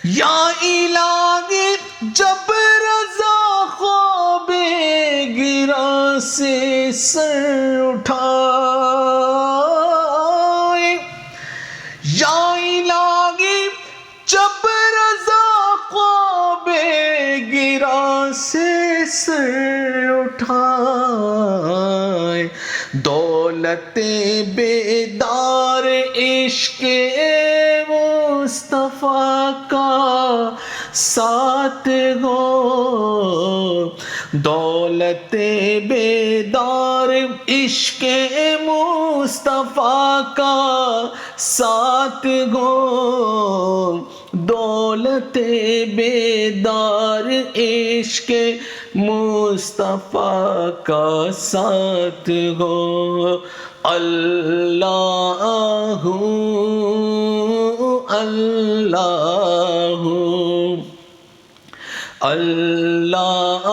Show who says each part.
Speaker 1: یا الہی جب رضا خواب گرا سے سر اٹھائے، یا الہی جب رضا خواب گرا سے سر اٹھائے، دولت بیدار عشق مصطفیٰ کا ساتھ ہو، دولت بیدار عشق مصطفیٰ کا ساتھ ہو، دولت بیدار عشق مصطفیٰ کا ساتھ ہو۔ اللہ اللہ اللہ